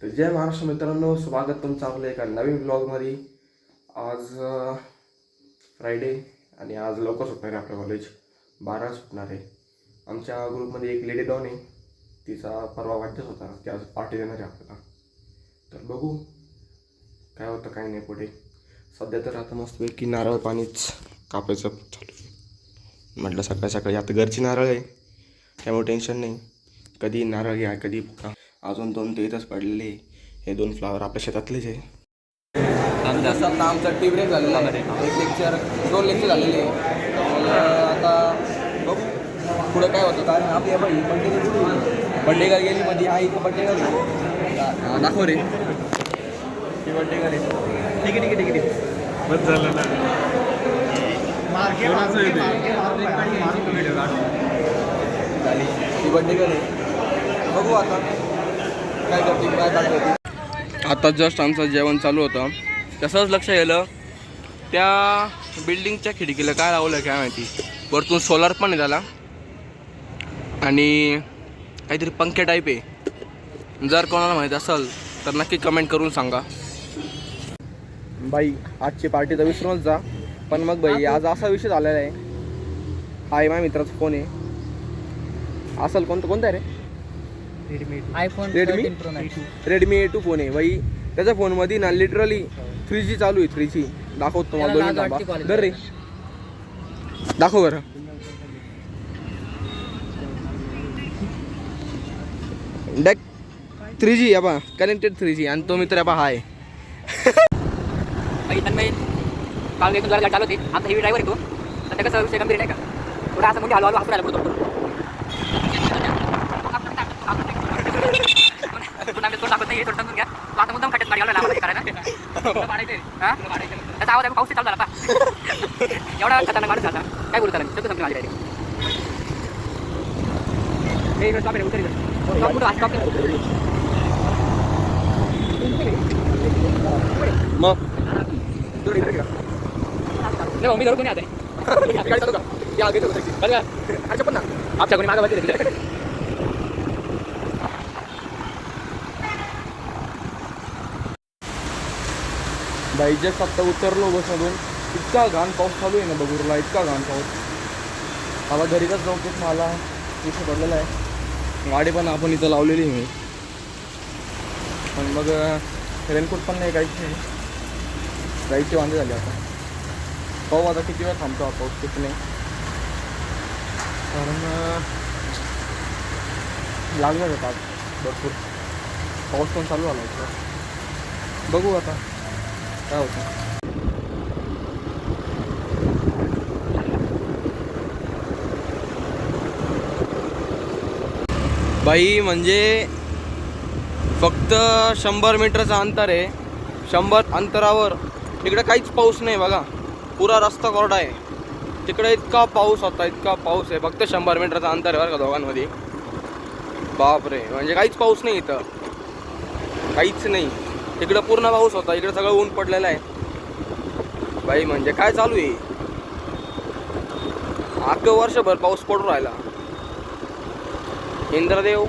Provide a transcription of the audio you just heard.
तर जय महाराष्ट्र मित्रांनो, स्वागत तुमचं आपलं एका नवीन ब्लॉगमध्ये. आज फ्रायडे आणि आज लवकर सुटणार आहे आपलं कॉलेज. 12 सुटणार आहे. आमच्या ग्रुपमध्ये एक लेडी डॉन आहे, तिचा परवा वाढदिवस होता, ती आज पार्टी देणार आहे आपल्याला. तर बघू काय होतं काय नाही पुढे. सध्या तर आता मस्तपैकी नारळ पाणीच कापायचं चालू आहे. म्हटलं सकाळी सकाळी आता घरची नारळ आहे त्यामुळे टेन्शन नाही. कधी नारळ घ्या कधी फुका. अजून 2 ते इथंच पडलेले. हे 2 फ्लावर आपल्या शेतातलेच आहे. आता आमचा टी ब्रेक झालेला आहे. एक लेक्चर 2 लेक्चर झालेले आहे. आता बघू पुढं काय होतं. कारण आपली बाई बड्डे गर्ल गेली मध्ये. हा इथं बड्डे गर्ल दाखव रे. ही बड्डे गर्ल आहे. ठीक आहे ठीक आहे ठीक आहे. बस झालं ना. झाली ही बड्डे गर्ल आहे. बघू आता काय करते काय करते. आता जस्ट आमचं जेवण चालू होतं. तसंच लक्ष गेलं त्या बिल्डिंगच्या खिडकीला काय लावलं काय माहिती. वरतून सोलार पण आहे त्याला आणि काहीतरी पंखे टाईप आहे. जर कोणाला माहीत असेल तर नक्की कमेंट करून सांगा. बाई आजची पार्टी तर विसरूनच जा. पण मग बाई आज असा विषय झालेला आहे. हाय माझ्या मित्राचा फोन आहे. असेल कोणता आहे रे. रेडमी A2 फोन आहे बाई. त्याच्या फोनमध्ये ना लिटरली 3G चालू आहे. 3G दाखवतो तुम्हाला. 2 मिनिट दर रे दाखव बरं. डॅक 3G या बा कनेक्टेड 3G. आणि तो मित्र बा हाय काल एक जरा चालू होती. आता हेवी ड्रायव्हर येतो तर त्याचा सर्विस गंभीर आहे का थोडा असं म्हणजे हलू हसून राहिला पडतो. आता मुद्दाम खड्ड्यात गाडी आला करायला त्याचा आवाज पाऊस चालू झाला पा. एवढा खतरनाक माणूस झाला काय बोलू त्याला. सगळं समजा माझी मग मी जरूर कोणी आता पण ना आपल्या कोणी मागा बाई जस्ट आत्ता उतरलो बसमधून. इतका घाण पाऊस चालू आहे ना बघूरला. इतका घाण पाऊस. मला घरीच जाऊ खूप मला इथे पडलेला आहे. गाडी पण आपण इथं लावलेली आहे मी. पण मग रेनकोट पण नाही काहीच नाही. जायचे वांदे झाले आता. पाहू आता किती वेळ थांबतो हा पाऊस किती नाही. कारण लागलं जातात भरपूर. पाऊस पण चालू झाला होता. बघू आता काय होतं. बाई म्हणजे फक्त 100 मीटरचं अंतर आहे. 100 अंतरावर तिकडे काहीच पाऊस नाही बघा. पुरा रस्ता कोरडा आहे. तिकडे इतका पाऊस होता इतका पाऊस आहे. फक्त 100 मीटरचं अंतर आहे बरं का दोघांमध्ये. बापरे म्हणजे काहीच पाऊस नाही इथं. काहीच नाही. तिकडं पूर्ण पाऊस होता. इकडे सगळं ऊन पडलेलं आहे. बाई म्हणजे काय चालू आहे. अख्खं वर्षभर पाऊस पडून राहिला. इंद्रदेव